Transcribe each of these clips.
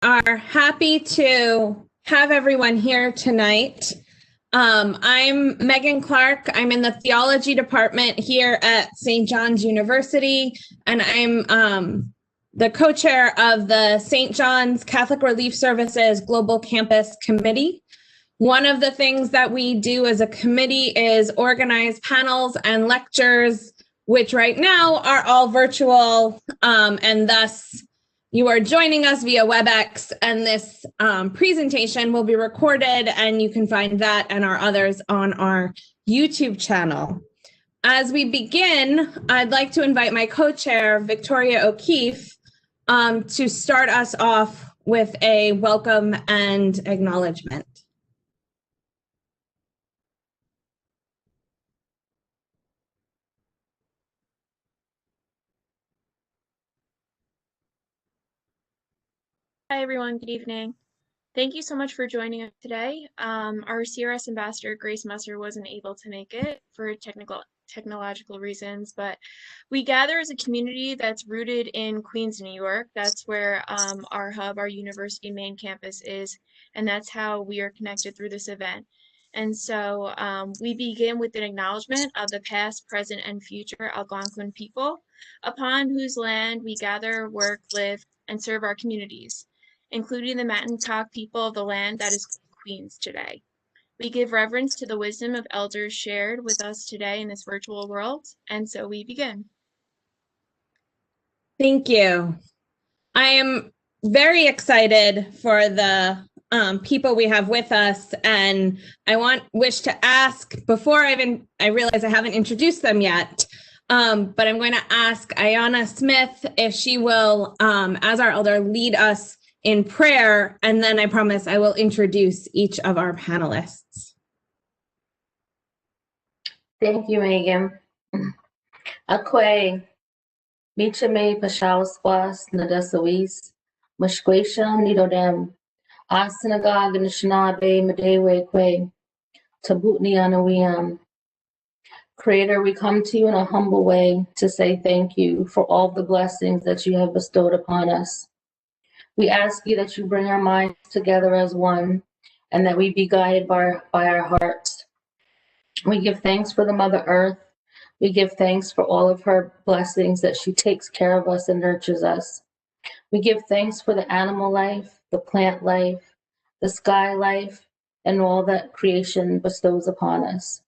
are happy to have everyone here tonight. I'm Meghan Clark. I'm in the Theology department here at St. John's University, and I'm the co-chair of the St. John's Catholic Relief Services Global Campus Committee. One of the things that we do as a committee is organize panels and lectures, which right now are all virtual, and thus you are joining us via WebEx, and this presentation will be recorded, and you can find that and our others on our YouTube channel. As we begin, I'd like to invite my co-chair, Victoria O'Keefe, to start us off with a welcome and acknowledgement. Hi, everyone. Good evening. Thank you so much for joining us today. Our CRS ambassador, Grace Musser, wasn't able to make it for technological reasons, but we gather as a community that's rooted in Queens, New York. That's where our hub, our university main campus is, and that's how we are connected through this event. And so we begin with an acknowledgement of the past, present, and future Algonquin people, upon whose land we gather, work, live, and serve our communities, including the Shinnecock people of the land that is Queens today. We give reverence to the wisdom of elders shared with us today in this virtual world, and so we begin. Thank you. I am very excited for the people we have with us, and I wish to ask, before I realize I haven't introduced them yet, but I'm going to ask Aiyana Smith if she will, as our elder, lead us in prayer, and then I promise I will introduce each of our panelists. Thank you, Megan. Akwe, Michame Pashauswas, Nadasawis, Mushquasham, Nidodem, A Synagogue in the Shanabe, Medewe Kwe, Tabutni Anawiam. Creator, we come to you in a humble way to say thank you for all the blessings that you have bestowed upon us. We ask you that you bring our minds together as one, and that we be guided by our hearts. We give thanks for the Mother Earth. We give thanks for all of her blessings, that she takes care of us and nurtures us. We give thanks for the animal life, the plant life, the sky life, and all that creation bestows upon us.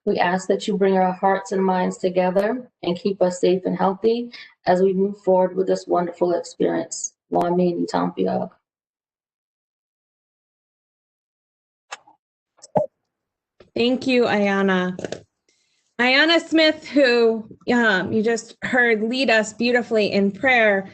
We ask that you bring our hearts and minds together and keep us safe and healthy as we move forward with this wonderful experience. Thank you, Aiyana. Aiyana Smith, who you just heard lead us beautifully in prayer,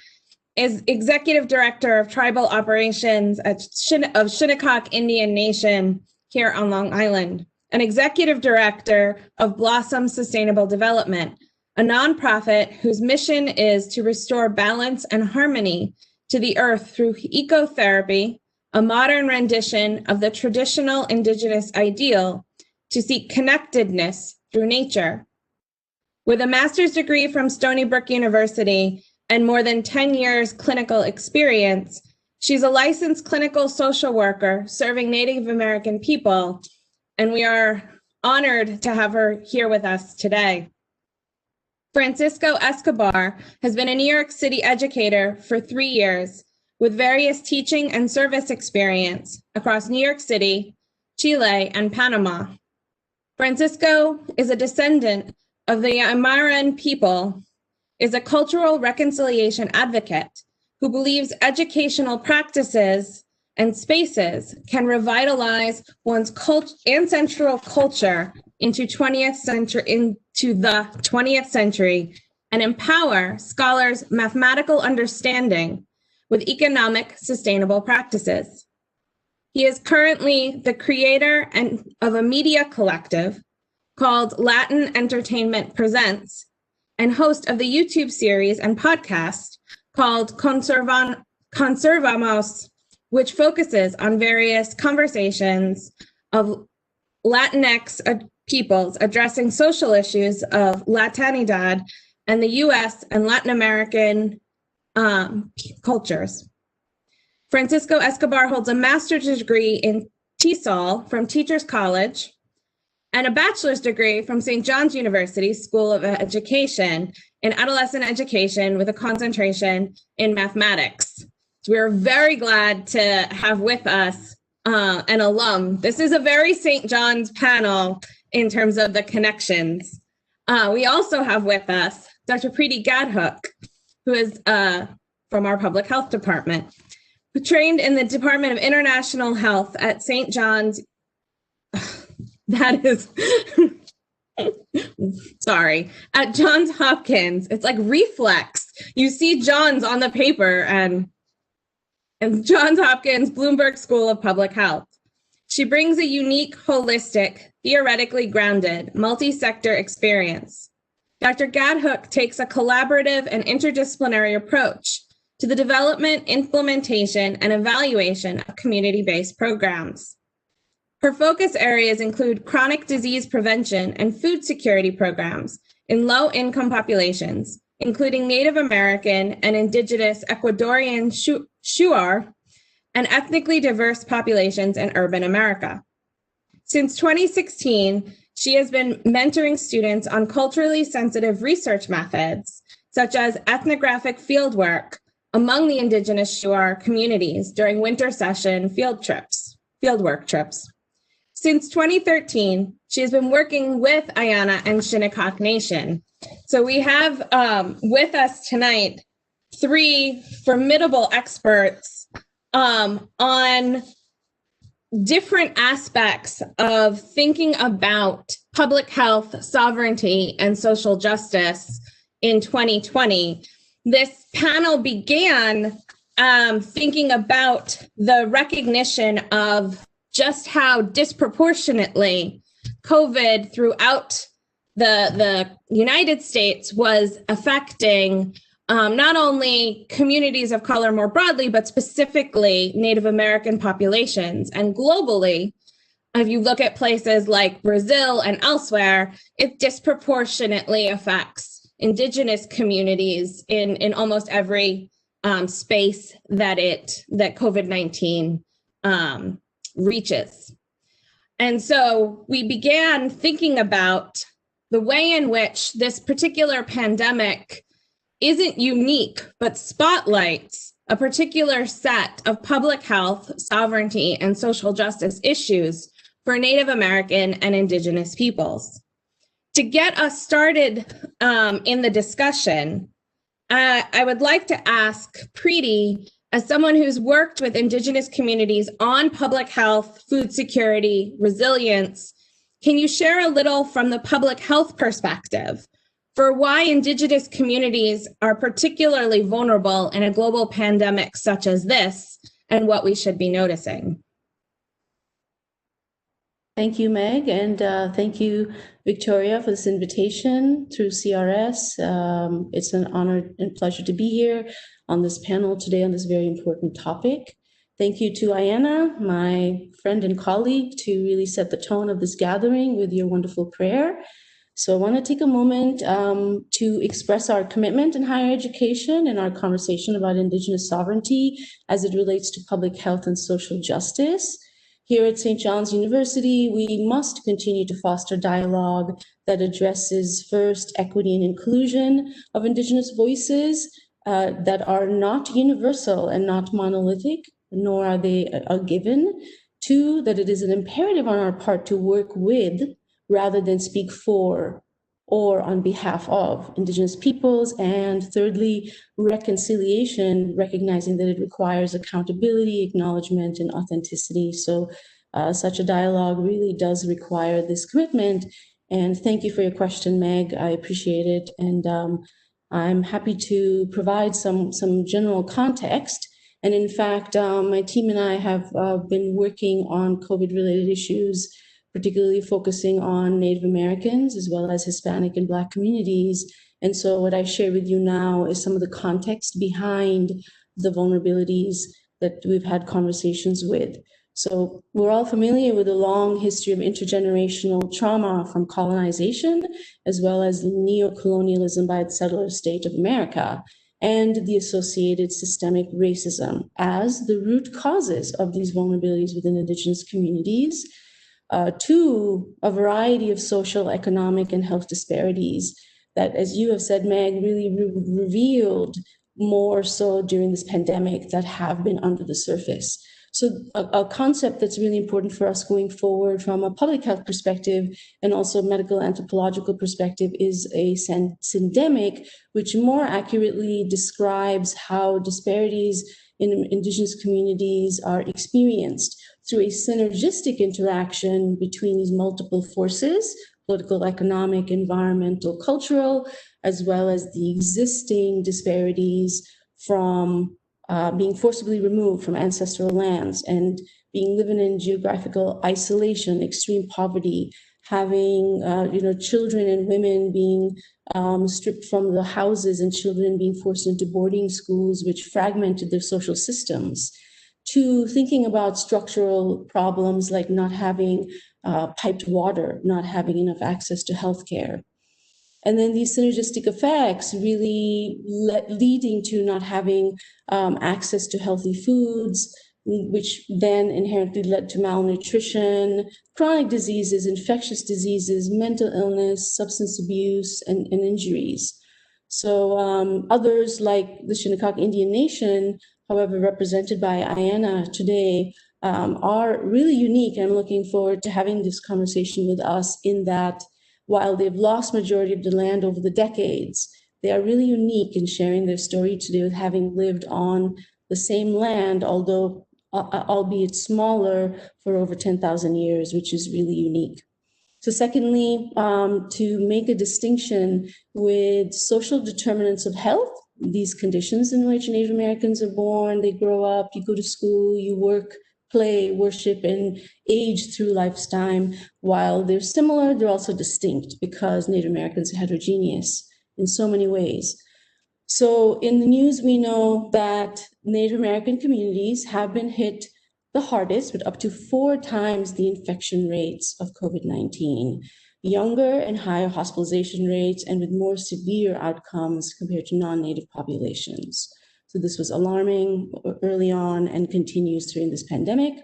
is Executive Director of Tribal Operations of Shinnecock Indian Nation here on Long Island, an Executive Director of Blossom Sustainable Development, a nonprofit whose mission is to restore balance and harmony to the earth through ecotherapy, a modern rendition of the traditional Indigenous ideal to seek connectedness through nature. With a master's degree from Stony Brook University and more than 10 years clinical experience, she's a licensed clinical social worker serving Native American people, and we are honored to have her here with us today. Francisco Escobar has been a New York City educator for 3 years with various teaching and service experience across New York City, Chile, and Panama. Francisco is a descendant of the Aymaran people, is a cultural reconciliation advocate who believes educational practices and spaces can revitalize one's ancestral culture into the 20th century and empower scholars' mathematical understanding with economic sustainable practices. He is currently the creator of a media collective called Latin Entertainment Presents and host of the YouTube series and podcast called Conservamos, which focuses on various conversations of Latinx peoples addressing social issues of Latinidad and the US and Latin American cultures. Francisco Escobar holds a master's degree in TESOL from Teachers College and a bachelor's degree from St. John's University School of Education in adolescent education with a concentration in mathematics. So we're very glad to have with us an alum. This is a very St. John's panel in terms of the connections. We also have with us Dr. Preety Gadhoke, who is from our public health department, who trained in the Department of International Health at St. John's. That is, sorry, at Johns Hopkins. It's like reflex. You see Johns on the paper and Johns Hopkins Bloomberg School of Public Health. She brings a unique, holistic, theoretically grounded, multi-sector experience. Dr. Gadhoke takes a collaborative and interdisciplinary approach to the development, implementation, and evaluation of community-based programs. Her focus areas include chronic disease prevention and food security programs in low-income populations, including Native American and Indigenous Ecuadorian Shuar and ethnically diverse populations in urban America. Since 2016, she has been mentoring students on culturally sensitive research methods, such as ethnographic fieldwork among the Indigenous Shuar communities during winter session fieldwork trips. Since 2013, she has been working with Aiyana and Shinnecock Nation. So we have with us tonight 3 formidable experts on different aspects of thinking about public health, sovereignty, and social justice in 2020. This panel began thinking about the recognition of just how disproportionately COVID throughout the United States was affecting not only communities of color more broadly, but specifically Native American populations. And globally, if you look at places like Brazil and elsewhere, it disproportionately affects Indigenous communities in almost every space that COVID-19 reaches. And so we began thinking about the way in which this particular pandemic isn't unique, but spotlights a particular set of public health, sovereignty, and social justice issues for Native American and Indigenous peoples. To get us started in the discussion, I would like to ask Preety, as someone who's worked with Indigenous communities on public health, food security, resilience, can you share a little from the public health perspective for why Indigenous communities are particularly vulnerable in a global pandemic such as this, and what we should be noticing? Thank you, Meg, and thank you, Victoria, for this invitation through CRS. It's an honor and pleasure to be here on this panel today on this very important topic. Thank you to Aiyana, my friend and colleague, to really set the tone of this gathering with your wonderful prayer. So I want to take a moment to express our commitment in higher education and our conversation about Indigenous sovereignty as it relates to public health and social justice. Here at St. John's University, we must continue to foster dialogue that addresses first equity and inclusion of Indigenous voices that are not universal and not monolithic, nor are they a given. 2, that it is an imperative on our part to work with rather than speak for or on behalf of Indigenous peoples. And thirdly, reconciliation, recognizing that it requires accountability, acknowledgement, and authenticity. So such a dialogue really does require this commitment. And thank you for your question, Meg. I appreciate it. And I'm happy to provide some general context. And in fact, my team and I have been working on COVID-related issues, particularly focusing on Native Americans as well as Hispanic and Black communities. And so what I share with you now is some of the context behind the vulnerabilities that we've had conversations with. So we're all familiar with a long history of intergenerational trauma from colonization, as well as neocolonialism by the settler state of America. and the associated systemic racism as the root causes of these vulnerabilities within Indigenous communities, to a variety of social, economic, and health disparities that, as you have said, Meg, really revealed more so during this pandemic that have been under the surface. So a concept that's really important for us going forward from a public health perspective and also medical anthropological perspective is a syndemic, which more accurately describes how disparities in Indigenous communities are experienced through a synergistic interaction between these multiple forces, political, economic, environmental, cultural, as well as the existing disparities from being forcibly removed from ancestral lands and being living in geographical isolation, extreme poverty, having children and women being stripped from the houses and children being forced into boarding schools, which fragmented their social systems, to thinking about structural problems like not having piped water, not having enough access to healthcare. And then these synergistic effects really leading to not having access to healthy foods, which then inherently led to malnutrition, chronic diseases, infectious diseases, mental illness, substance abuse, and injuries. So others like the Shinnecock Indian Nation, however, represented by Aiyana today, are really unique. I'm looking forward to having this conversation with us in that while they've lost majority of the land over the decades, they are really unique in sharing their story today with having lived on the same land, although albeit smaller, for over 10,000 years, which is really unique. So secondly, to make a distinction with social determinants of health, these conditions in which Native Americans are born, they grow up, you go to school, you work, play, worship, and age through lifetime. While they're similar, they're also distinct because Native Americans are heterogeneous in so many ways. So in the news, we know that Native American communities have been hit the hardest with up to 4 times the infection rates of COVID-19, younger and higher hospitalization rates, and with more severe outcomes compared to non-Native populations. So this was alarming early on and continues during this pandemic.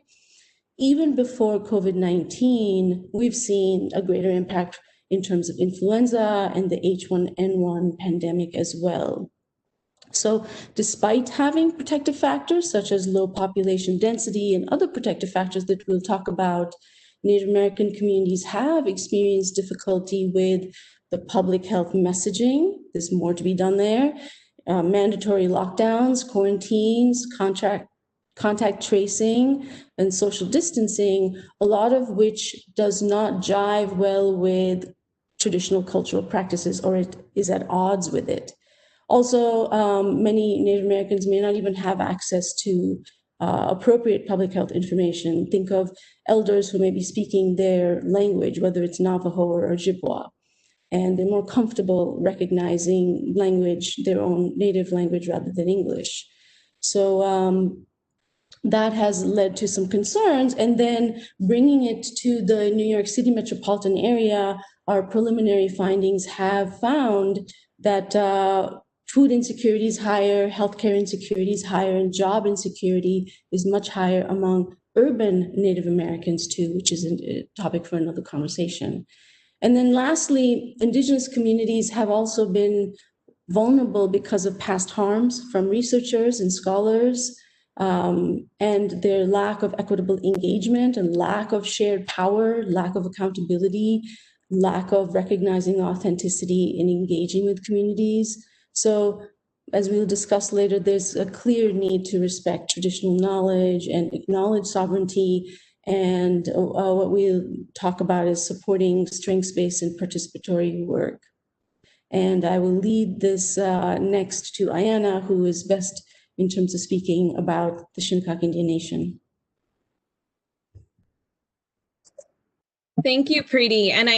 Even before COVID-19, we've seen a greater impact in terms of influenza and the H1N1 pandemic as well. So despite having protective factors such as low population density and other protective factors that we'll talk about, Native American communities have experienced difficulty with the public health messaging. There's more to be done there. Mandatory lockdowns, quarantines, contact tracing, and social distancing, a lot of which does not jive well with traditional cultural practices, or it is at odds with it. Also, many Native Americans may not even have access to appropriate public health information. Think of elders who may be speaking their language, whether it's Navajo or Ojibwa, and they're more comfortable recognizing language, their own native language, rather than English. So that has led to some concerns. And then bringing it to the New York City metropolitan area, our preliminary findings have found that food insecurity is higher, healthcare insecurity is higher, and job insecurity is much higher among urban Native Americans too, which is a topic for another conversation. And then lastly, Indigenous communities have also been vulnerable because of past harms from researchers and scholars, and their lack of equitable engagement and lack of shared power, lack of accountability, lack of recognizing authenticity in engaging with communities. So as we'll discuss later, there's a clear need to respect traditional knowledge and acknowledge sovereignty. And what we'll talk about is supporting strengths-based and participatory work. And I will lead this next to Aiyana, who is best in terms of speaking about the Shinnecock Indian Nation. Thank you, Preety. And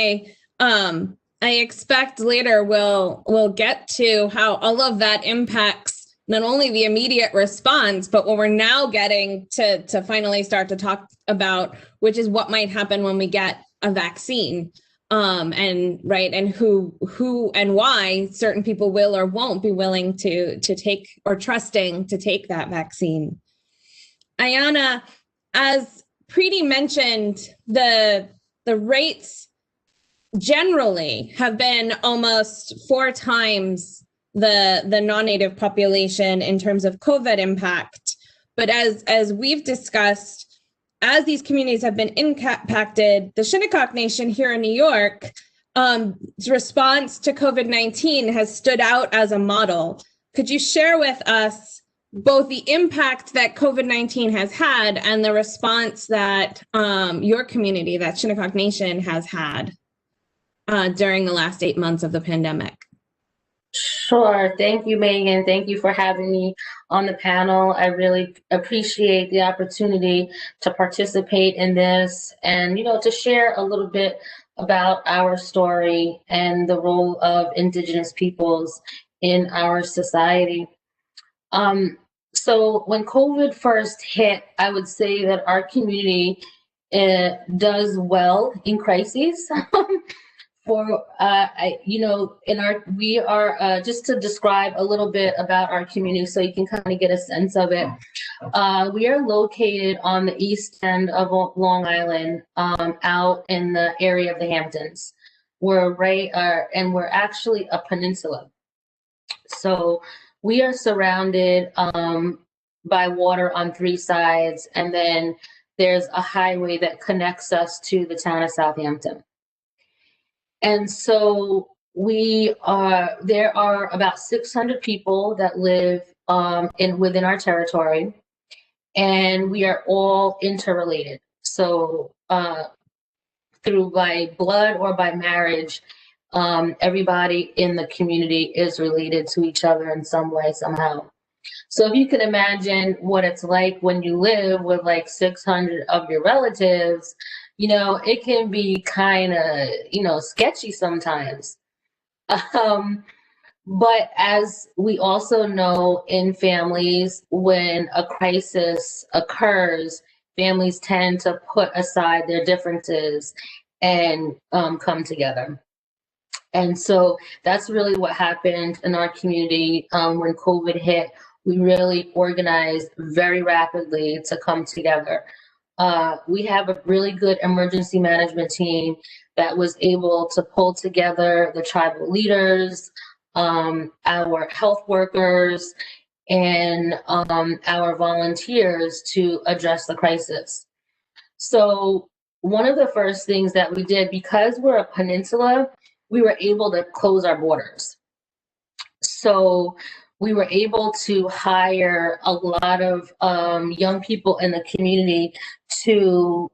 I expect later we'll get to how all of that impacts not only the immediate response, but what we're now getting to finally start to talk about, which is what might happen when we get a vaccine. and who and why certain people will or won't be willing to take or trusting to take that vaccine. Aiyana, as Preety mentioned, the rates generally have been almost 4 times the non-native population in terms of COVID impact. But as we've discussed, as these communities have been impacted, the Shinnecock Nation here in New York, response to COVID-19 has stood out as a model. Could you share with us both the impact that COVID-19 has had and the response that your community, that Shinnecock Nation, has had during the last 8 months of the pandemic? Sure. Thank you, Megan. Thank you for having me on the panel. I really appreciate the opportunity to participate in this and, to share a little bit about our story and the role of Indigenous peoples in our society. So when COVID first hit, I would say that our community does well in crises. We are just to describe a little bit about our community so you can kind of get a sense of it. We are located on the east end of Long Island, out in the area of the Hamptons. We're and we're actually a peninsula. So we are surrounded by water on 3 sides, and then there's a highway that connects us to the town of Southampton. And so there are about 600 people that live within our territory, and we are all interrelated. So through by blood or by marriage, everybody in the community is related to each other in some way, somehow. So if you can imagine what it's like when you live with like 600 of your relatives, it can be kind of, sketchy sometimes. But as we also know in families, when a crisis occurs, families tend to put aside their differences and come together. And so that's really what happened in our community when COVID hit. We really organized very rapidly to come together. We have a really good emergency management team that was able to pull together the tribal leaders, our health workers, and our volunteers to address the crisis. So one of the first things that we did, because we're a peninsula, we were able to close our borders. So we were able to hire a lot of young people in the community to,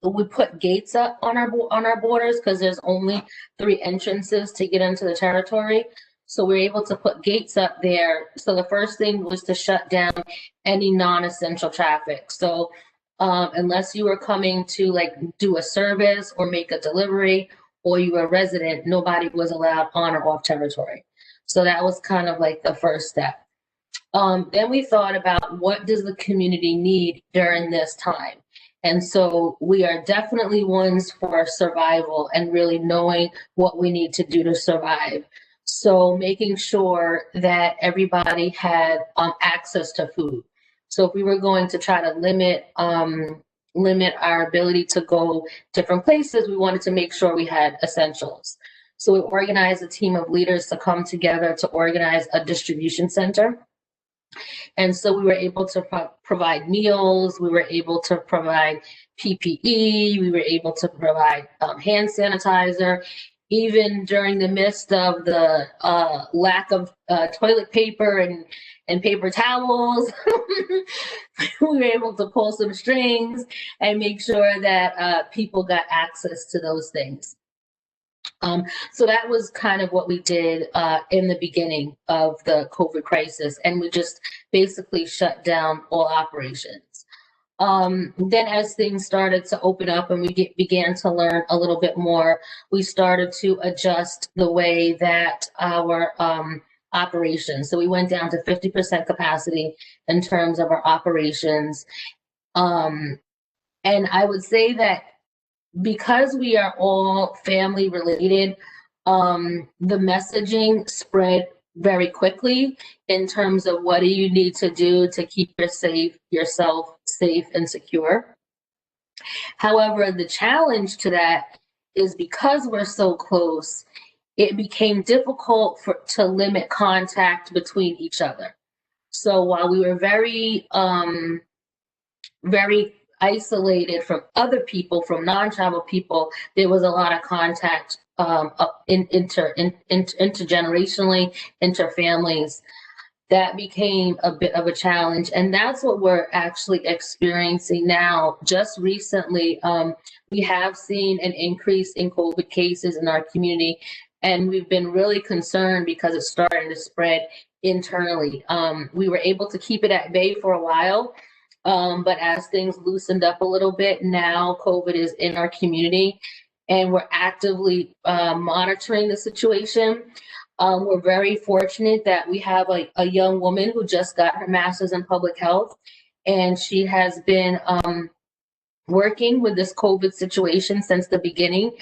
we put gates up on our borders because there's only 3 entrances to get into the territory. So we were able to put gates up there. So the first thing was to shut down any non-essential traffic. So unless you were coming to like do a service or make a delivery, or you were a resident, nobody was allowed on or off territory. So that was kind of like the first step. Then we thought about what does the community need during this time? And so we are definitely ones for survival and really knowing what we need to do to survive. So making sure that everybody had access to food. So if we were going to try to limit our ability to go different places, we wanted to make sure we had essentials. So we organized a team of leaders to come together to organize a distribution center. And so we were able to provide meals, we were able to provide PPE, we were able to provide hand sanitizer. Even during the midst of the lack of toilet paper and paper towels, we were able to pull some strings and make sure that people got access to those things. So that was kind of what we did in the beginning of the COVID crisis, and we just basically shut down all operations. Then as things started to open up and we began to learn a little bit more, we started to adjust the way that our operations. So we went down to 50% capacity in terms of our operations. And I would say that because we are all family related, the messaging spread very quickly in terms of what do you need to do to keep yourself safe and secure. However, the challenge to that is because we're so close, it became difficult to limit contact between each other. So while we were very isolated from other people, from non-tribal people, there was a lot of contact intergenerationally, interfamilies. That became a bit of a challenge, and that's what we're actually experiencing now. Just recently, we have seen an increase in COVID cases in our community, and we've been really concerned because it's starting to spread internally. We were able to keep it at bay for a while, but as things loosened up a little bit, now COVID is in our community, and we're actively monitoring the situation. We're very fortunate that we have a young woman who just got her master's in public health, and she has been working with this COVID situation since the beginning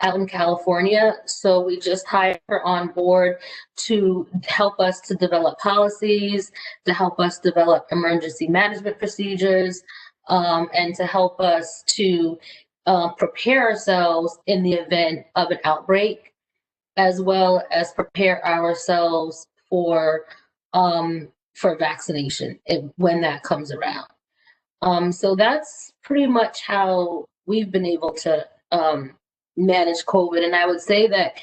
out in California. So we just hired her on board to help us to develop policies, to help us develop emergency management procedures, and to help us to prepare ourselves in the event of an outbreak, as well as prepare ourselves for vaccination when that comes around. So that's pretty much how we've been able to manage COVID. And I would say that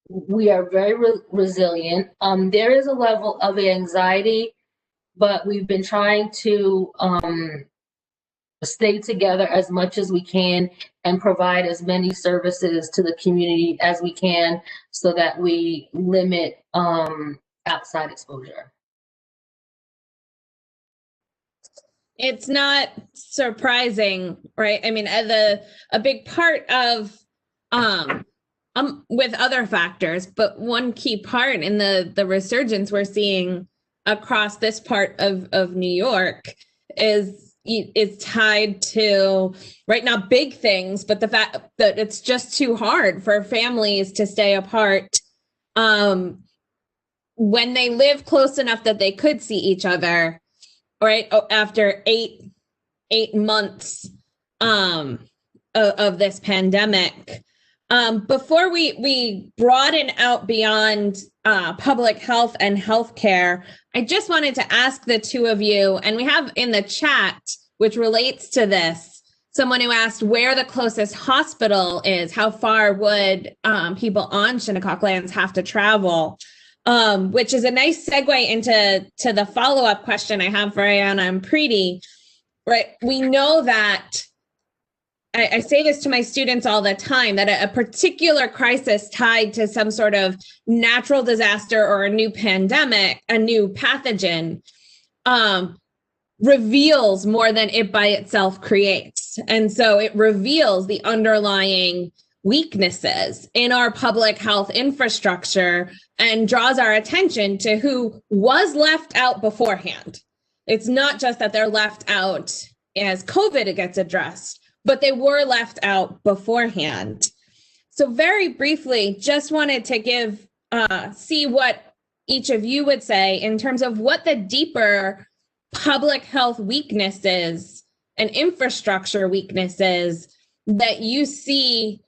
we are very resilient. There is a level of anxiety, but we've been trying to stay together as much as we can and provide as many services to the community as we can so that we limit outside exposure. It's not surprising, right? I mean, a big part of with other factors, but one key part in the resurgence we're seeing across this part of New York is tied to, right now, big things, but the fact that it's just too hard for families to stay apart when they live close enough that they could see each other, right? After eight months of this pandemic. Before we broaden out beyond public health and healthcare, I just wanted to ask the two of you, and we have in the chat, which relates to this, someone who asked where the closest hospital is. How far would people on Shinnecock lands have to travel? Which is a nice segue into the follow-up question I have for Aiyana and Preety. Right, we know that, I say this to my students all the time, that a particular crisis tied to some sort of natural disaster or a new pandemic, a new pathogen, reveals more than it by itself creates. And so it reveals the underlying weaknesses in our public health infrastructure and draws our attention to who was left out beforehand. It's not just that they're left out as COVID gets addressed, but they were left out beforehand. So very briefly, just wanted to see what each of you would say in terms of what the deeper public health weaknesses and infrastructure weaknesses that you see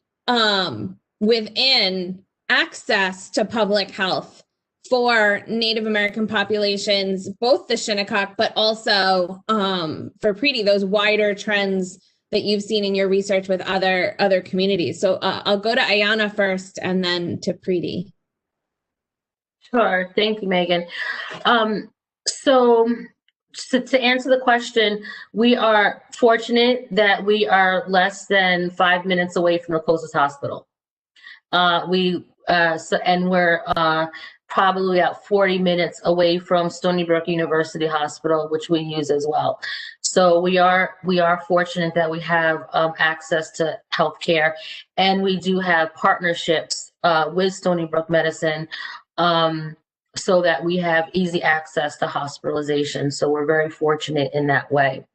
within access to public health for Native American populations, both the Shinnecock, but also for Preety, those wider trends that you've seen in your research with other communities. So I'll go to Aiyana first and then to Preety. Sure, thank you, Megan. So to answer the question, we are fortunate that we are less than 5 minutes away from the closest hospital. We're probably about 40 minutes away from Stony Brook University Hospital, which we use as well. So we are fortunate that we have access to healthcare, and we do have partnerships with Stony Brook Medicine so that we have easy access to hospitalization. So we're very fortunate in that way.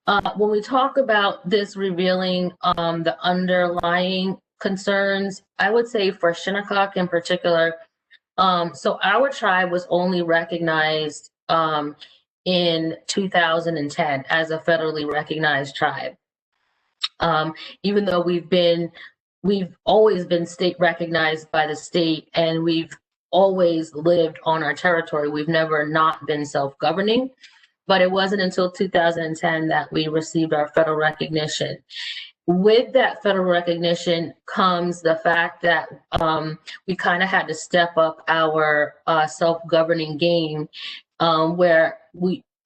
When we talk about this revealing the underlying concerns, I would say for Shinnecock in particular, so our tribe was only recognized in 2010 as a federally recognized tribe. Even though we've always been state recognized by the state, and we've always lived on our territory. We've never not been self-governing, but it wasn't until 2010 that we received our federal recognition. With that federal recognition comes the fact that we kind of had to step up our self-governing game, where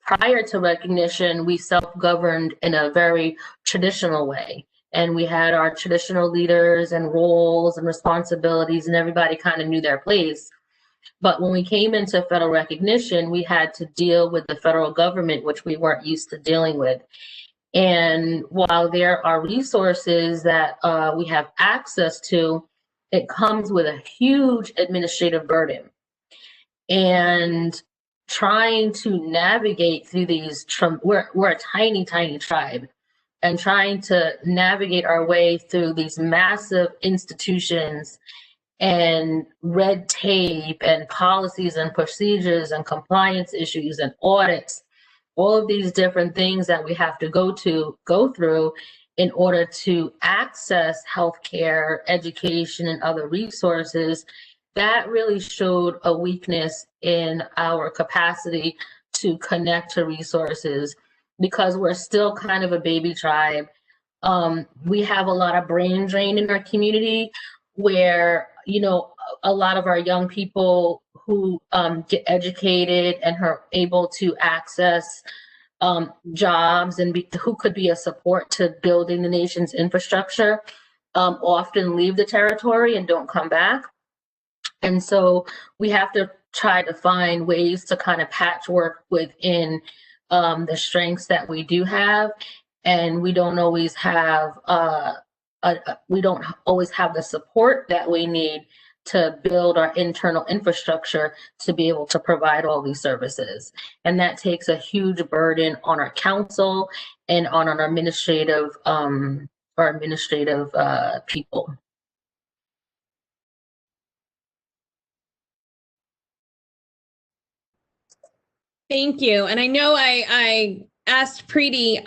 prior to recognition, we self-governed in a very traditional way. And we had our traditional leaders and roles and responsibilities, and everybody kind of knew their place. But when we came into federal recognition, we had to deal with the federal government, which we weren't used to dealing with. And while there are resources that we have access to, it comes with a huge administrative burden. And trying to navigate through these, we're a tiny, tiny tribe, and trying to navigate our way through these massive institutions and red tape and policies and procedures and compliance issues and audits, all of these different things that we have to go through in order to access healthcare, education, and other resources, that really showed a weakness in our capacity to connect to resources, because we're still kind of a baby tribe. We have a lot of brain drain in our community, where, you know, a lot of our young people who get educated and are able to access jobs and who could be a support to building the nation's infrastructure often leave the territory and don't come back. And so we have to try to find ways to kind of patchwork within the strengths that we do have, and we don't always have the support that we need to build our internal infrastructure to be able to provide all these services. And that takes a huge burden on our council and on our administrative people. Thank you. And I know I asked Preety,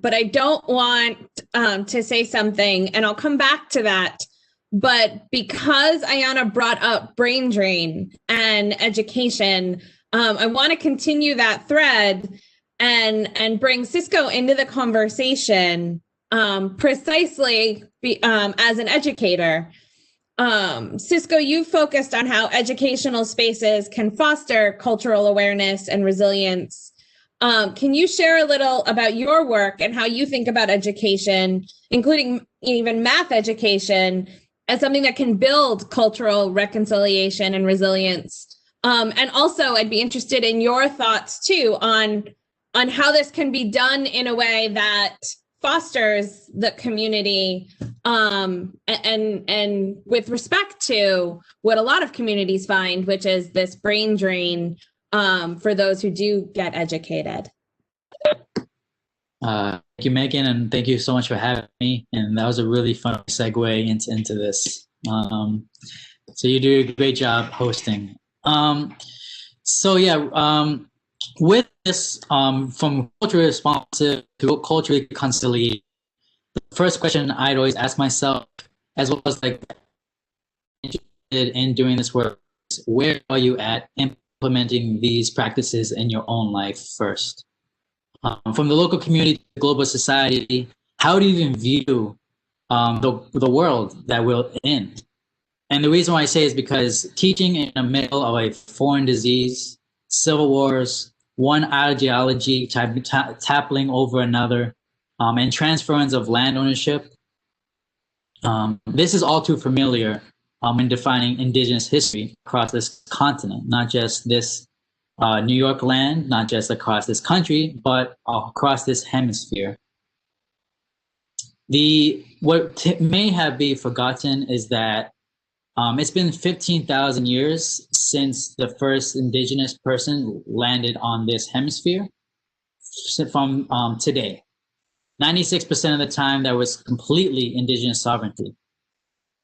but I don't want to say something, and I'll come back to that. But because Aiyana brought up brain drain and education, I want to continue that thread and bring Cisco into the conversation, precisely as an educator. Cisco, you focused on how educational spaces can foster cultural awareness and resilience. Can you share a little about your work and how you think about education, including even math education, as something that can build cultural reconciliation and resilience? And also, I'd be interested in your thoughts too on how this can be done in a way that fosters the community, and with respect to what a lot of communities find, which is this brain drain for those who do get educated. Thank you, Megan, and thank you so much for having me. And that was a really fun segue into this. So you do a great job hosting. With this, from culturally responsive to culturally conciliated, the first question I'd always ask myself, as well as like interested in doing this work, is where are you at implementing these practices in your own life first? From the local community to the global society, how do you even view the world that we're in? And the reason why I say is because teaching in the middle of a foreign disease, civil wars, one ideology toppling over another, and transference of land ownership, this is all too familiar in defining indigenous history across this continent, not just this New York land, not just across this country, but across this hemisphere. What may have been forgotten is that it's been 15,000 years since the first indigenous person landed on this hemisphere from today. 96% of the time, that was completely indigenous sovereignty.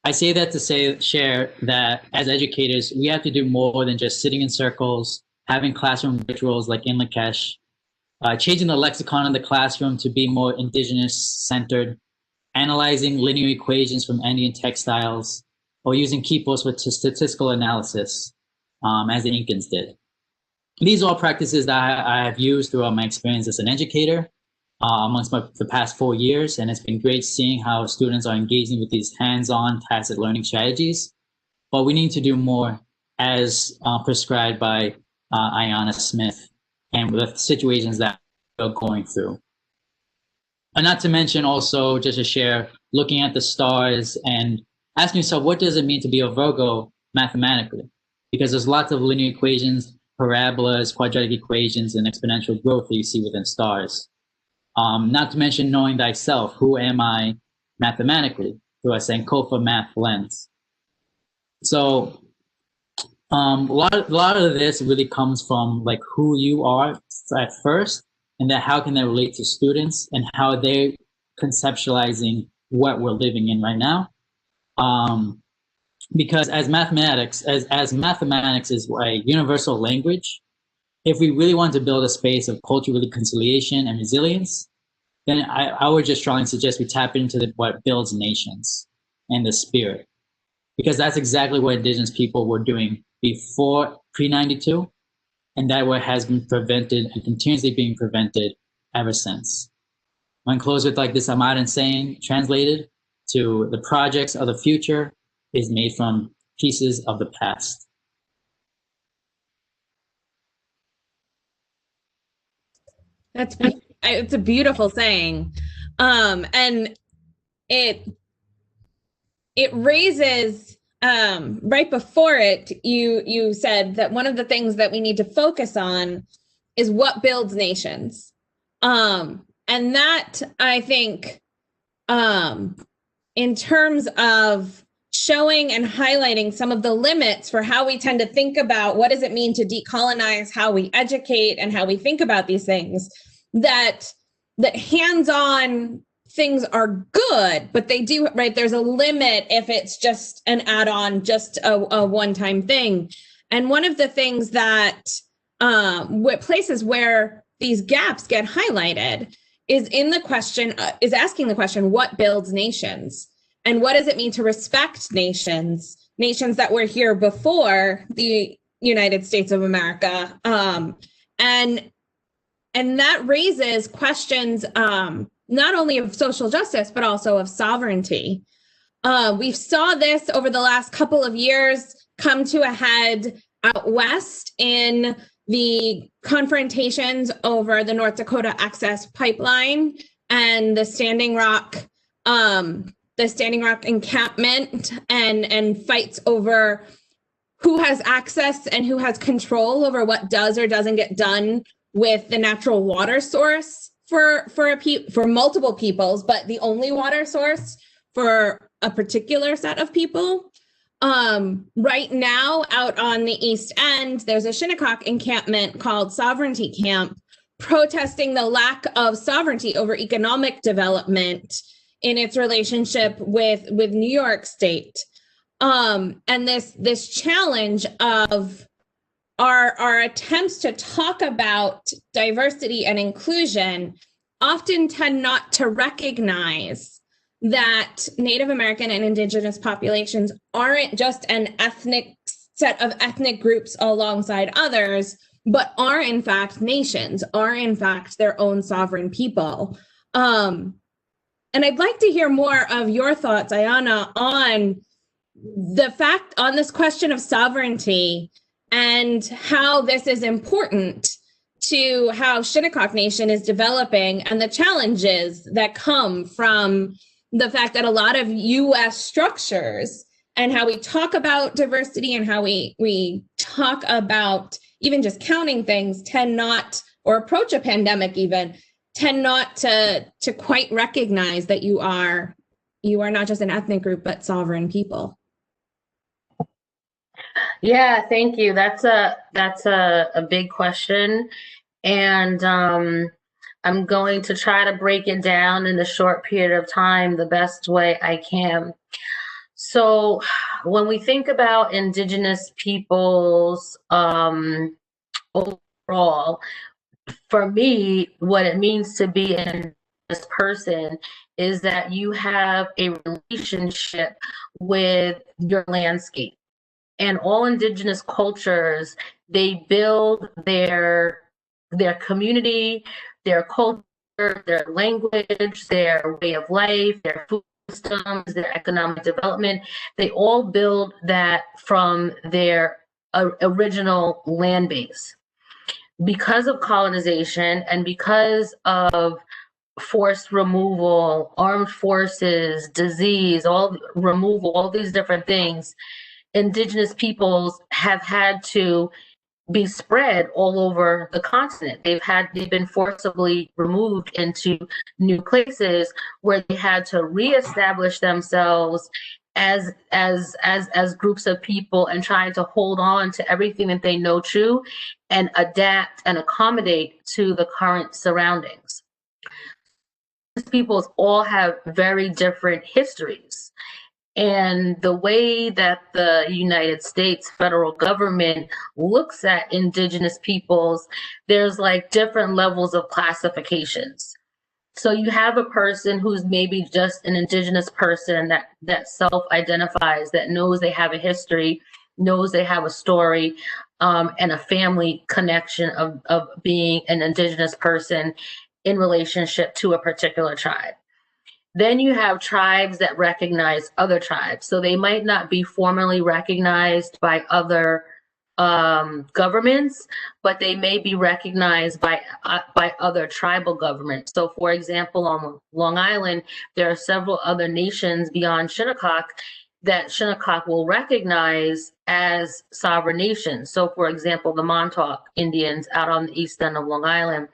I say that to share that as educators, we have to do more than just sitting in circles, having classroom rituals like in Lakesh, changing the lexicon of the classroom to be more indigenous-centered, analyzing linear equations from Andean textiles, or using quipos for statistical analysis, as the Incans did. These are all practices that I have used throughout my experience as an educator amongst the past 4 years, and it's been great seeing how students are engaging with these hands-on tacit learning strategies. But we need to do more as prescribed by Aiyana Smith and with the situations that we're going through. And not to mention also, just to share, looking at the stars and asking yourself, what does it mean to be a Virgo mathematically? Because there's lots of linear equations, parabolas, quadratic equations, and exponential growth that you see within stars. Not to mention knowing thyself, who am I mathematically, through a Sankofa math lens. So a lot of this really comes from like who you are at first, and then how can that relate to students and how they're conceptualizing what we're living in right now. Because as mathematics is a universal language, if we really want to build a space of cultural reconciliation and resilience, then I would just strongly suggest we tap into what builds nations and the spirit. Because that's exactly what indigenous people were doing before pre-92, and that what has been prevented and continuously being prevented ever since. I'm close with like this Aymaran saying, translated to the projects of the future is made from pieces of the past. It's a beautiful saying. And it raises, right before it, you said that one of the things that we need to focus on is what builds nations. And that, I think, in terms of showing and highlighting some of the limits for how we tend to think about what does it mean to decolonize, how we educate and how we think about these things, that hands-on things are good, but they do, right? There's a limit if it's just an add-on, just a one-time thing. And one of the things that places where these gaps get highlighted is in the question, is asking the question, what builds nations? And what does it mean to respect nations that were here before the United States of America? And that raises questions not only of social justice, but also of sovereignty. We saw this over the last couple of years come to a head out west in the confrontations over the North Dakota Access Pipeline and the Standing Rock encampment and fights over who has access and who has control over what does or doesn't get done with the natural water source for multiple peoples, but the only water source for a particular set of people. Right now, out on the East End, there's a Shinnecock encampment called Sovereignty Camp, protesting the lack of sovereignty over economic development in its relationship with New York State. And this challenge of our attempts to talk about diversity and inclusion often tend not to recognize that Native American and Indigenous populations aren't just an ethnic set of ethnic groups alongside others, but are in fact nations, are in fact their own sovereign people. And I'd like to hear more of your thoughts, Aiyana, on this question of sovereignty and how this is important to how Shinnecock Nation is developing and the challenges that come from the fact that a lot of U.S. structures and how we talk about diversity and how we talk about even just counting things tend not, or approach a pandemic even, tend not to quite recognize that you are not just an ethnic group, but sovereign people. Yeah, thank you. That's a big question. And I'm going to try to break it down in a short period of time the best way I can. So when we think about Indigenous peoples overall, for me, what it means to be an Indigenous person is that you have a relationship with your landscape. And all Indigenous cultures, they build their community, their culture, their language, their way of life, their food systems, their economic development. They all build that from their original land base. Because of colonization and because of forced removal, armed forces, disease, all removal, all these different things, Indigenous peoples have had to be spread all over the continent. They've been forcibly removed into new places where they had to reestablish themselves as groups of people and trying to hold on to everything that they know true and adapt and accommodate to the current surroundings. These peoples all have very different histories. And the way that the United States federal government looks at Indigenous peoples, there's like different levels of classifications. So you have a person who's maybe just an Indigenous person that self-identifies, that knows they have a history, knows they have a story, and a family connection of being an Indigenous person in relationship to a particular tribe. Then you have tribes that recognize other tribes. So they might not be formally recognized by other governments, but they may be recognized by other tribal governments. So for example, on Long Island, there are several other nations beyond Shinnecock that Shinnecock will recognize as sovereign nations. So for example, the Montauk Indians out on the east end of Long Island,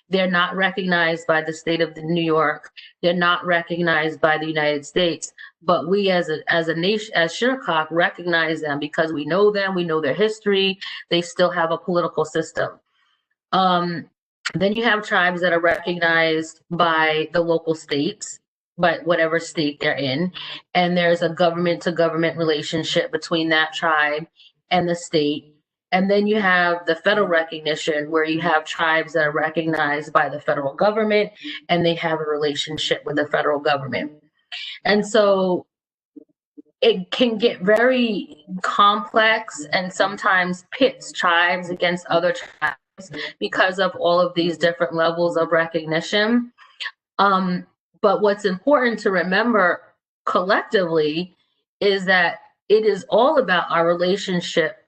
they're not recognized by the state of New York. They're not recognized by the United States. But we as a nation, as Shinnecock, recognize them because we know them, we know their history. They still have a political system. Then you have tribes that are recognized by the local states, but whatever state they're in. And there's a government to government relationship between that tribe and the state. And then you have the federal recognition where you have tribes that are recognized by the federal government and they have a relationship with the federal government. And so it can get very complex and sometimes pits tribes against other tribes because of all of these different levels of recognition. But what's important to remember collectively is that it is all about our relationship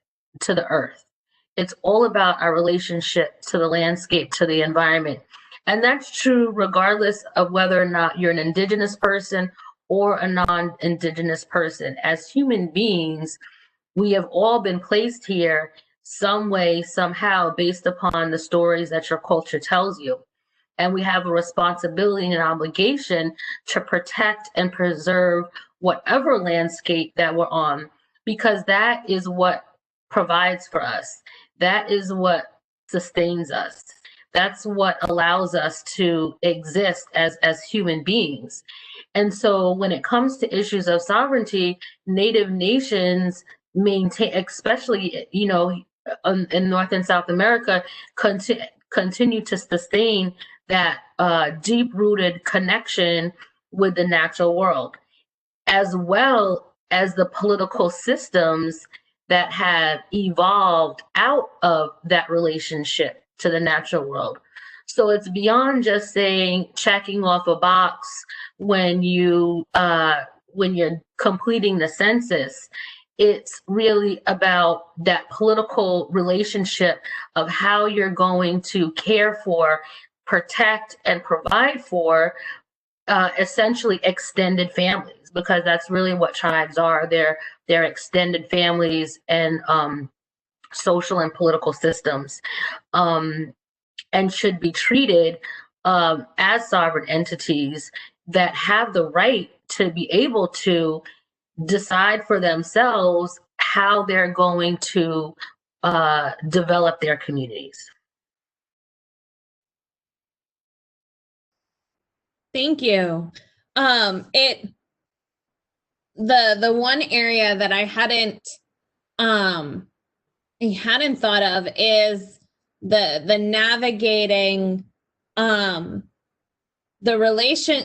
to the earth. It's all about our relationship to the landscape, to the environment. And that's true regardless of whether or not you're an Indigenous person or a non-Indigenous person. As human beings, we have all been placed here some way, somehow, based upon the stories that your culture tells you. And we have a responsibility and an obligation to protect and preserve whatever landscape that we're on, because that is what provides for us. That is what sustains us. That's what allows us to exist as human beings. And so when it comes to issues of sovereignty, Native nations maintain, especially, in North and South America, continue to sustain that deep-rooted connection with the natural world, as well as the political systems that have evolved out of that relationship to the natural world. So it's beyond just saying checking off a box when you're completing the census. It's really about that political relationship of how you're going to care for, protect, and provide for essentially extended families, because that's really what tribes are. They're extended families and social and political systems, and should be treated as sovereign entities that have the right to be able to decide for themselves how they're going to develop their communities. Thank you. The one area that I hadn't thought of is the navigating the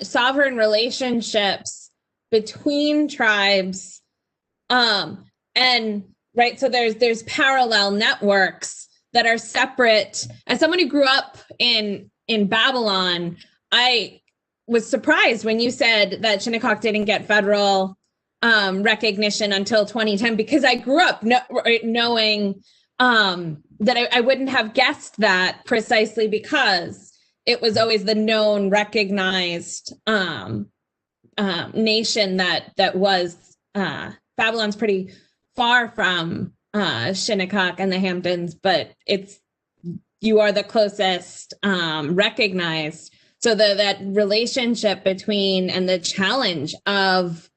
sovereign relationships between tribes, and right, so there's parallel networks that are separate. As someone who grew up in Babylon, I was surprised when you said that Shinnecock didn't get federal recognition until 2010, because I grew up knowing that I wouldn't have guessed that, precisely because it was always the known, recognized nation that was Babylon's pretty far from Shinnecock and the Hamptons, but you are the closest recognized. So that relationship between, and the challenge of,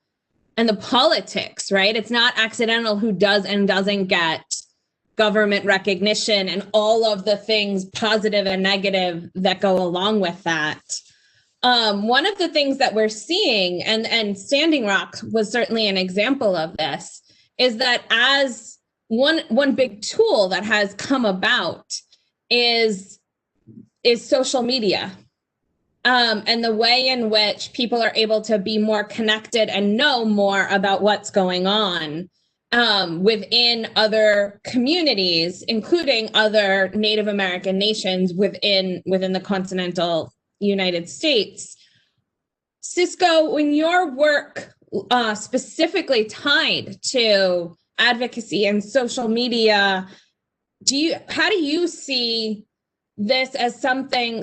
and the politics, right? It's not accidental who does and doesn't get government recognition, and all of the things, positive and negative, that go along with that. One of the things that we're seeing, and Standing Rock was certainly an example of this, is that as one big tool that has come about is social media. And the way in which people are able to be more connected and know more about what's going on within other communities, including other Native American nations within the continental United States. Cisco, when your work specifically tied to advocacy and social media, how do you see this as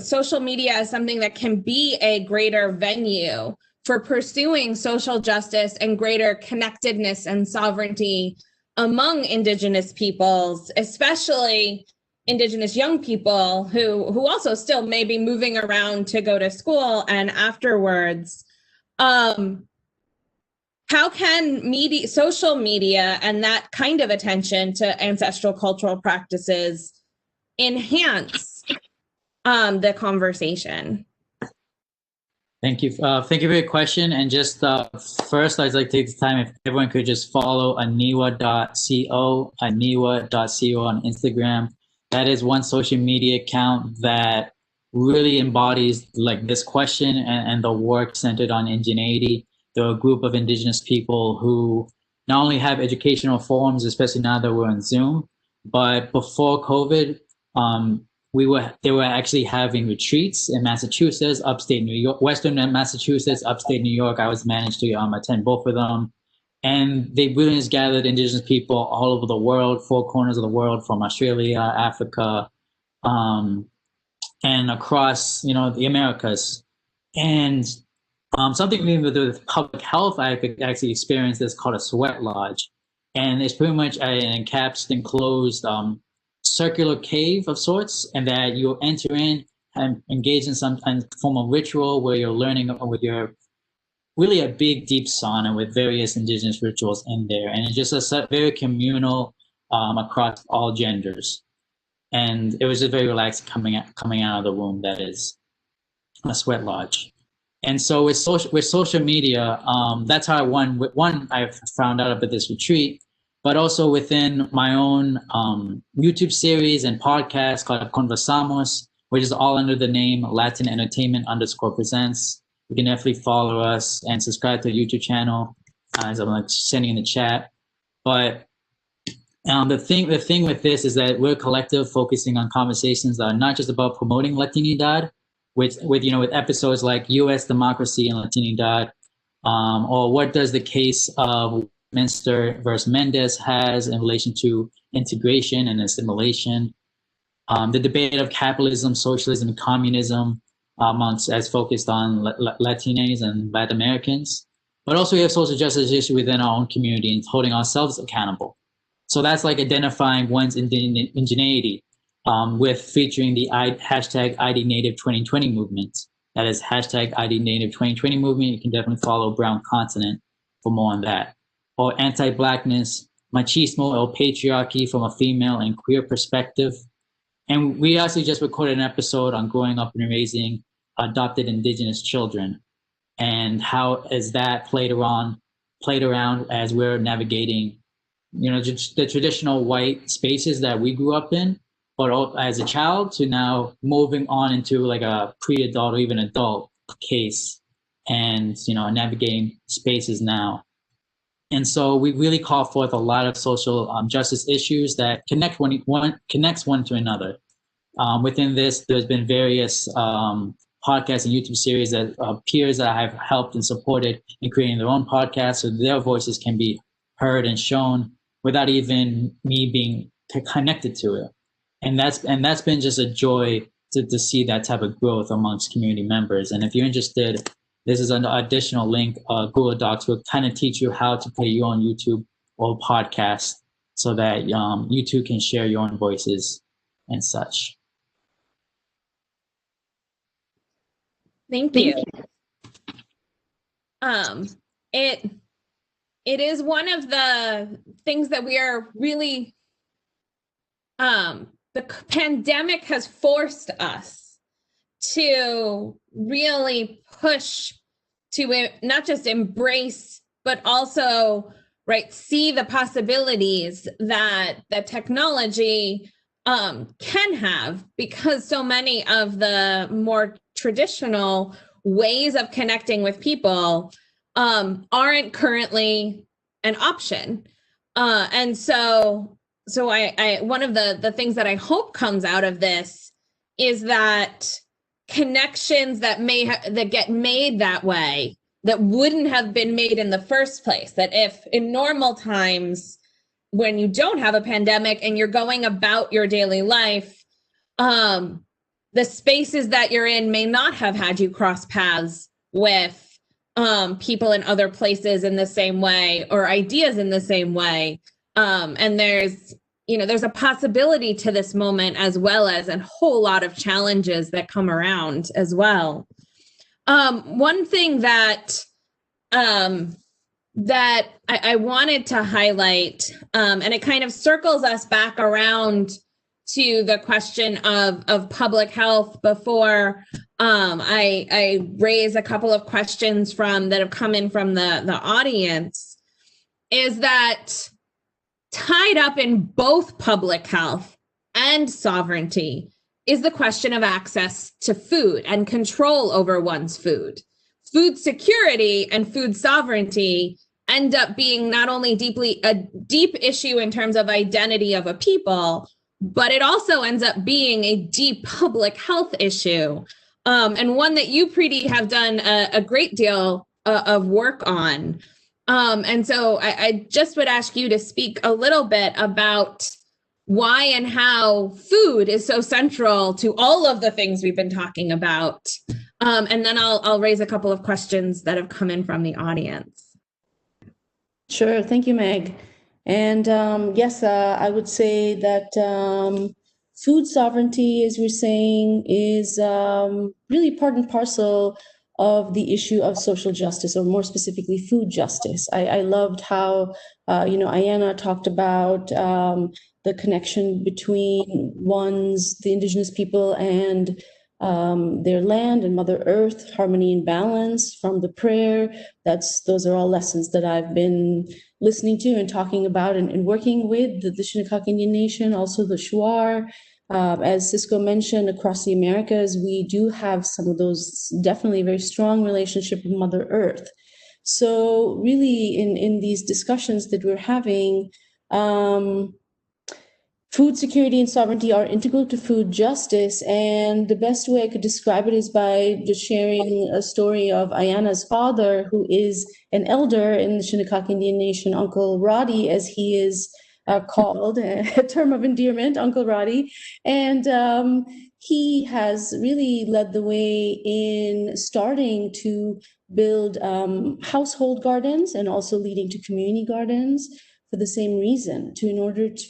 social media as something that can be a greater venue for pursuing social justice and greater connectedness and sovereignty among Indigenous peoples, especially Indigenous young people who also still may be moving around to go to school and afterwards? How can social media and that kind of attention to ancestral cultural practices enhance the conversation? Thank you. Thank you for your question. And just first, I'd like to take the time, if everyone could just follow aniwa.co on Instagram. That is one social media account that really embodies like this question and the work centered on indigeneity. They're a group of Indigenous people who not only have educational forums, especially now that we're on Zoom, but before COVID, they were actually having retreats in Massachusetts, upstate New York, Western Massachusetts, upstate New York. I was managed to attend both of them. And they really just gathered Indigenous people all over the world, 4 corners of the world, from Australia, Africa, and across, the Americas. And something with public health, I could actually experience this called a sweat lodge. And it's pretty much an enclosed circular cave of sorts, and that you enter in and engage in some form of ritual where you're learning with your really a big deep sauna with various Indigenous rituals in there, and it's just a very communal across all genders, and it was just very relaxed coming out of the womb. That is a sweat lodge. And so with social media, that's how I found out about this retreat. But also within my own YouTube series and podcast called Conversamos, which is all under the name Latin Entertainment _presents. You can definitely follow us and subscribe to the YouTube channel, as I'm like sending in the chat. But the thing with this is that we're a collective focusing on conversations that are not just about promoting Latinidad, with episodes like U.S. democracy and Latinidad, or what does the case of Minster versus Mendez has in relation to integration and assimilation, the debate of capitalism, socialism, and communism as focused on Latinos and Latin Americans. But also we have social justice issues within our own community and holding ourselves accountable. So that's like identifying one's indigeneity with featuring the hashtag IDNative 2020 movement. That is hashtag IDNative 2020 movement. You can definitely follow Brown Continent for more on that. Or anti-Blackness, machismo or patriarchy from a female and queer perspective. And we actually just recorded an episode on growing up and raising adopted Indigenous children. and how is that played around as we're navigating, the traditional white spaces that we grew up in, but as a child to now moving on into like a pre-adult or even adult case, and navigating spaces now. And so we really call forth a lot of social justice issues that connects one to another. Within this, there's been various podcasts and YouTube series that peers that I have helped and supported in creating their own podcasts, so their voices can be heard and shown without even me being connected to it. And that's been just a joy to see that type of growth amongst community members. And if you're interested, this is an additional link. Google Docs will kind of teach you how to create your own YouTube or podcast so that you too can share your own voices and such. Thank you. It is one of the things that we are really, the pandemic has forced us to really push to not just embrace, but also, right, see the possibilities that technology can have, because so many of the more traditional ways of connecting with people aren't currently an option. And so I one of the things that I hope comes out of this is that connections that that get made that way, that wouldn't have been made in the first place, that if in normal times when you don't have a pandemic and you're going about your daily life, the spaces that you're in may not have had you cross paths with people in other places in the same way, or ideas in the same way. And there's a possibility to this moment, as well as a whole lot of challenges that come around as well. One thing that I wanted to highlight, and it kind of circles us back around to the question of public health before I raise a couple of questions that have come in from the audience, is that tied up in both public health and sovereignty is the question of access to food and control over one's food. Food security and food sovereignty end up being not only a deep issue in terms of identity of a people, but it also ends up being a deep public health issue, and one that you, Preety, have done a great deal of work on. And so I just would ask you to speak a little bit about why and how food is so central to all of the things we've been talking about. And then I'll raise a couple of questions that have come in from the audience. Sure. Thank you, Meg. And yes, I would say that food sovereignty, as we're saying, is really part and parcel of the issue of social justice, or more specifically, food justice. I loved how, Aiyana talked about the connection between the indigenous people and their land and Mother Earth, harmony and balance from the prayer. Those are all lessons that I've been listening to and talking about and working with the Shinnecock Indian Nation, also the Shuar. As Cisco mentioned, across the Americas, we do have some of those definitely very strong relationship with Mother Earth. So really in these discussions that we're having, food security and sovereignty are integral to food justice. And the best way I could describe it is by just sharing a story of Aiyana's father, who is an elder in the Shinnecock Indian Nation, Uncle Roddy, as he is called, a term of endearment, Uncle Roddy. And he has really led the way in starting to build household gardens and also leading to community gardens for the same reason,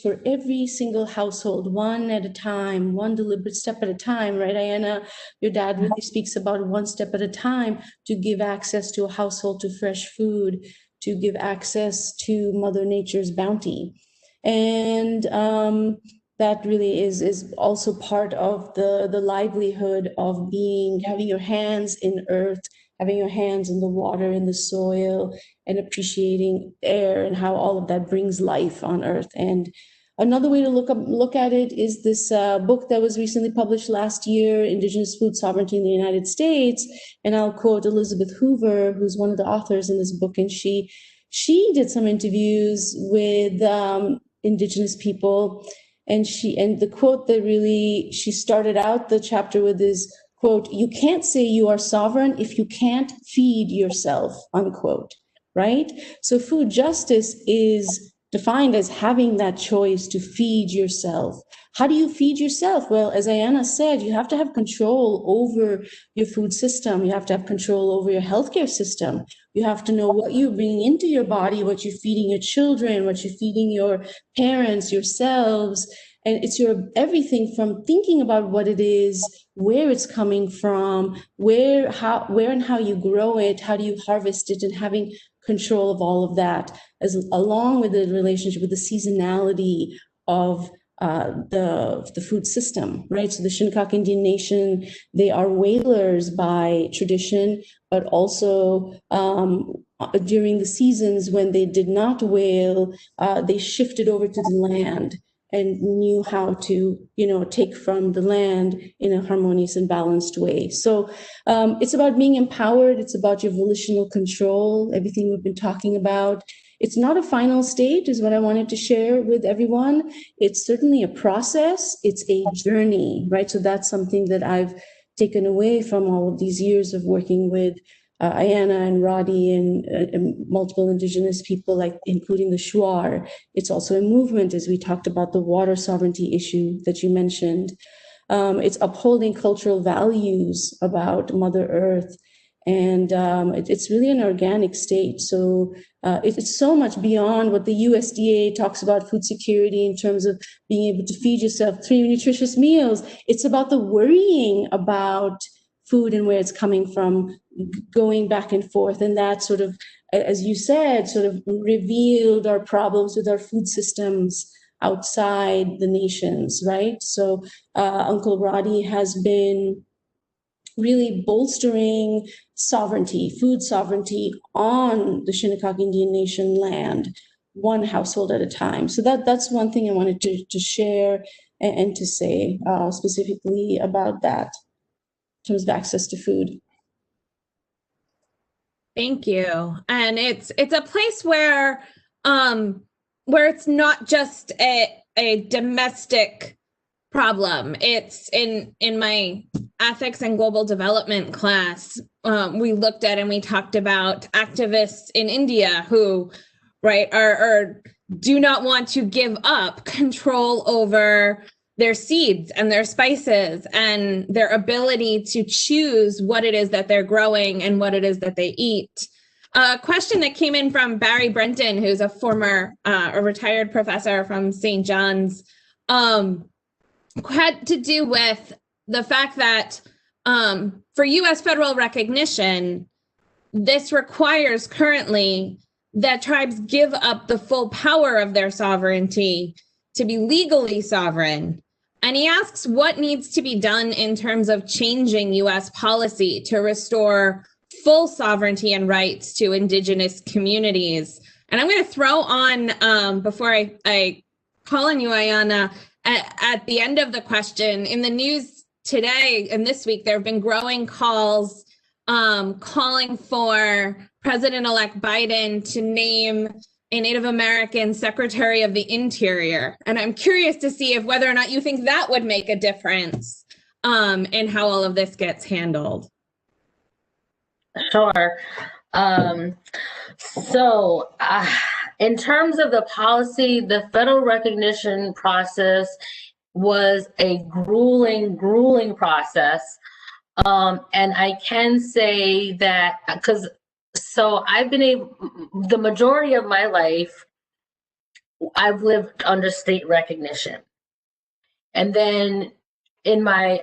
for every single household, one at a time, one deliberate step at a time, right, Aiyana? Your dad really speaks about one step at a time to give access to a household to fresh food, to give access to Mother Nature's bounty. And that really is also part of the livelihood of having your hands in earth having your hands in the water, in the soil, and appreciating air and how all of that brings life on earth. And another way to look at it is this book that was recently published last year, Indigenous Food Sovereignty in the United States. And I'll quote Elizabeth Hoover, who's one of the authors in this book, and she did some interviews with Indigenous people, and the quote that really she started out the chapter with is, quote, "You can't say you are sovereign if you can't feed yourself," unquote, right? So food justice is defined as having that choice to feed yourself. How do you feed yourself? Well, as Aiyana said, you have to have control over your food system. You have to have control over your healthcare system. You have to know what you're bringing into your body, what you're feeding your children, what you're feeding your parents, yourselves. And it's your everything from thinking about what it is, where it's coming from, where and how you grow it, how do you harvest it, and having control of all of that, as along with the relationship with the seasonality of the food system, right? So the Shinnecock Indian Nation, they are whalers by tradition, but also during the seasons when they did not whale, they shifted over to the land and knew how to, take from the land in a harmonious and balanced way. So it's about being empowered. It's about your volitional control, everything we've been talking about. It's not a final state, is what I wanted to share with everyone. It's certainly a process. It's a journey, right? So that's something that I've taken away from all of these years of working with Aiyana and Roddy and multiple Indigenous people, like including the Shuar. It's also a movement, as we talked about the water sovereignty issue that you mentioned. It's upholding cultural values about Mother Earth. And it's really an organic state. So it's so much beyond what the USDA talks about food security in terms of being able to feed yourself 3 nutritious meals. It's about the worrying about food and where it's coming from, going back and forth. And that sort of, as you said, sort of revealed our problems with our food systems outside the nations, right? So Uncle Roddy has been really bolstering sovereignty, food sovereignty on the Shinnecock Indian Nation land, one household at a time. So that's one thing I wanted to share and to say specifically about that in terms of access to food. Thank you. And it's a place where it's not just a domestic problem. It's in my ethics and global development class, we looked at and we talked about activists in India who, right, are do not want to give up control over their seeds and their spices and their ability to choose what it is that they're growing and what it is that they eat. A question that came in from Barry Brenton, who's a former, a retired professor from St. John's, had to do with the fact that for U.S. federal recognition, this requires currently that tribes give up the full power of their sovereignty to be legally sovereign. And he asks what needs to be done in terms of changing U.S. policy to restore full sovereignty and rights to Indigenous communities. And I'm going to throw on, before I call on you, Aiyana, at the end of the question, in the news today and this week, there have been growing calls calling for President-elect Biden to name a Native American Secretary of the Interior. And I'm curious to see if whether or not you think that would make a difference in how all of this gets handled. Sure. In terms of the policy, the federal recognition process was a grueling process. And I can say that I've been the majority of my life, I've lived under state recognition. And then in my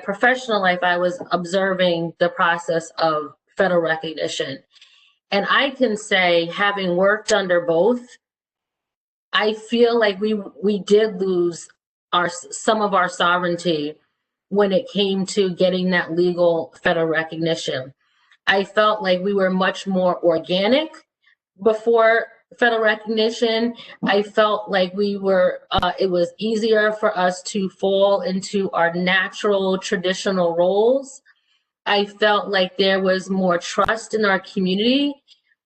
professional life, I was observing the process of federal recognition. And I can say, having worked under both, I feel like we did lose some of our sovereignty when it came to getting that legal federal recognition. I felt like we were much more organic before federal recognition. I felt like we were, it was easier for us to fall into our natural traditional roles. I felt like there was more trust in our community,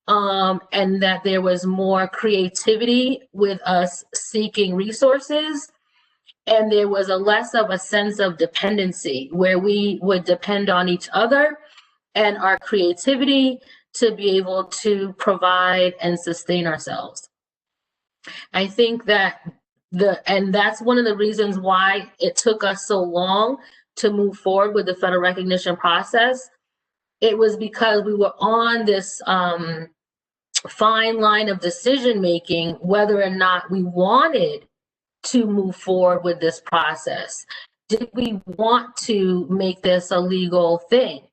and that there was more creativity with us seeking resources. And there was a less of a sense of dependency where we would depend on each other and our creativity to be able to provide and sustain ourselves. I think that and that's one of the reasons why it took us so long to move forward with the federal recognition process. It was because we were on this fine line of decision making, whether or not we wanted to move forward with this process. Did we want to make this a legal thing?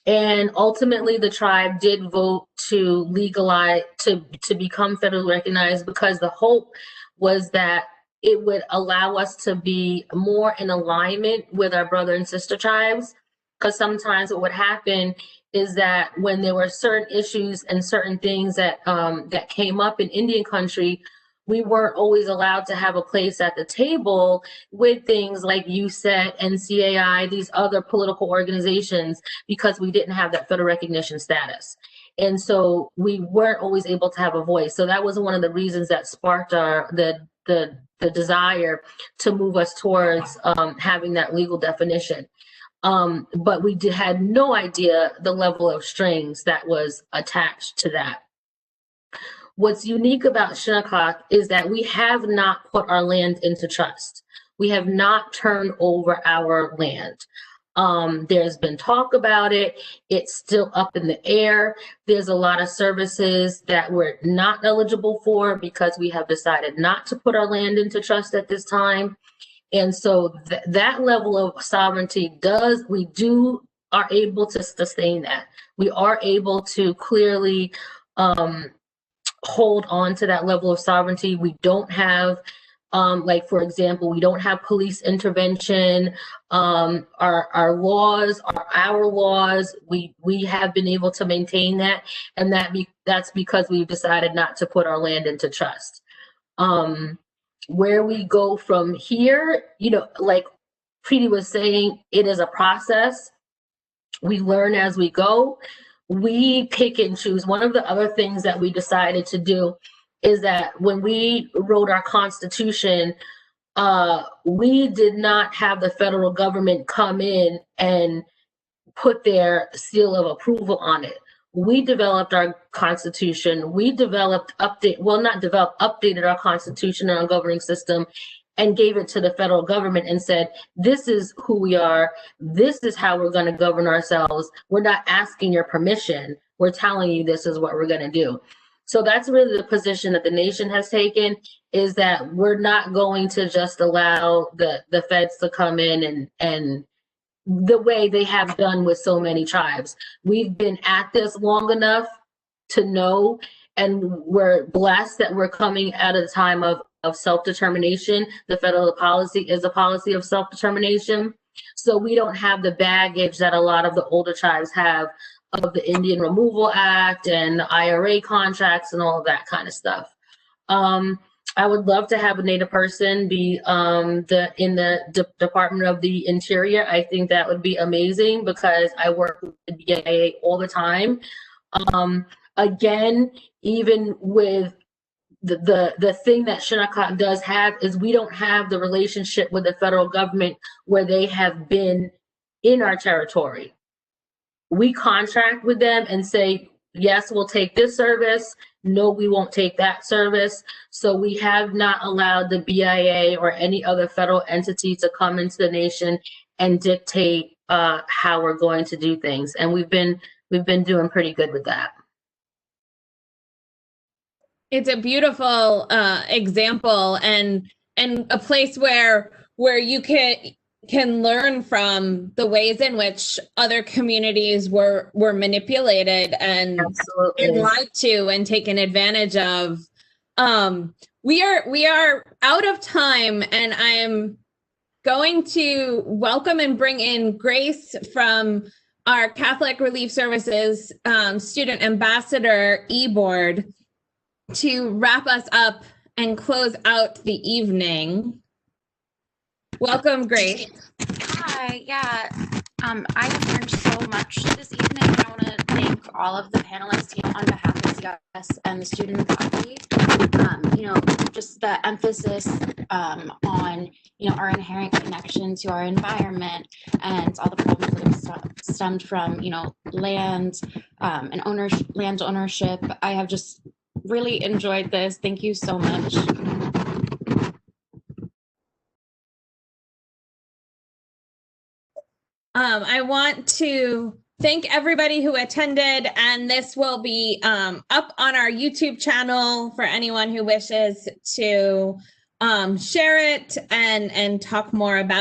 And ultimately, the tribe did vote to legalize, to become federally recognized, because the hope was that it would allow us to be more in alignment with our brother and sister tribes. Because sometimes what would happen is that when there were certain issues and certain things that that came up in Indian country, we weren't always allowed to have a place at the table with things like USET, NCAI, these other political organizations, because we didn't have that federal recognition status. And so we weren't always able to have a voice. So that was one of the reasons that sparked the desire to move us towards having that legal definition. But we had no idea the level of strings that was attached to that. What's unique about Shinnecock is that we have not put our land into trust. We have not turned over our land. There's been talk about it. It's still up in the air. There's a lot of services that we're not eligible for because we have decided not to put our land into trust at this time. And so that level of sovereignty are able to sustain that. We are able to clearly hold on to that level of sovereignty. We don't have, like, for example, we don't have police intervention. Our laws are our laws. We have been able to maintain that, and that's because we've decided not to put our land into trust. Where we go from here, like Preety was saying, it is a process. We learn as we go. We pick and choose. One of the other things that we decided to do is that when we wrote our Constitution, we did not have the federal government come in and put their seal of approval on it. We developed our Constitution. We updated our Constitution and our governing system and gave it to the federal government and said, this is who we are. This is how we're going to govern ourselves. We're not asking your permission. We're telling you this is what we're going to do. So that's really the position that the nation has taken, is that we're not going to just allow the feds to come in and the way they have done with so many tribes. We've been at this long enough to know, and we're blessed that we're coming at a time of self-determination. The federal policy is a policy of self-determination. So we don't have the baggage that a lot of the older tribes have of the Indian Removal Act and the IRA contracts and all of that kind of stuff. I would love to have a Native person be in the Department of the Interior. I think that would be amazing because I work with the BIA all the time. Again, even with the thing that Shinnecock does have is we don't have the relationship with the federal government where they have been in our territory. We contract with them and say, yes, we'll take this service. No, we won't take that service. So we have not allowed the BIA or any other federal entity to come into the nation and dictate how we're going to do things. And we've been doing pretty good with that. It's a beautiful example and a place where you can learn from the ways in which other communities were manipulated and lied to and taken advantage of. We are out of time, and going to welcome and bring in Grace from our Catholic Relief Services Student Ambassador e-board to wrap us up and close out the evening. Welcome, Grace. Hi, yeah. I have learned so much this evening. I want to thank all of the panelists, on behalf of CRS and the student faculty. Just the emphasis on, our inherent connection to our environment and all the problems that have stemmed from, land and land ownership. I have just really enjoyed this. Thank you so much. I want to thank everybody who attended, and this will be up on our YouTube channel for anyone who wishes to share it and talk more about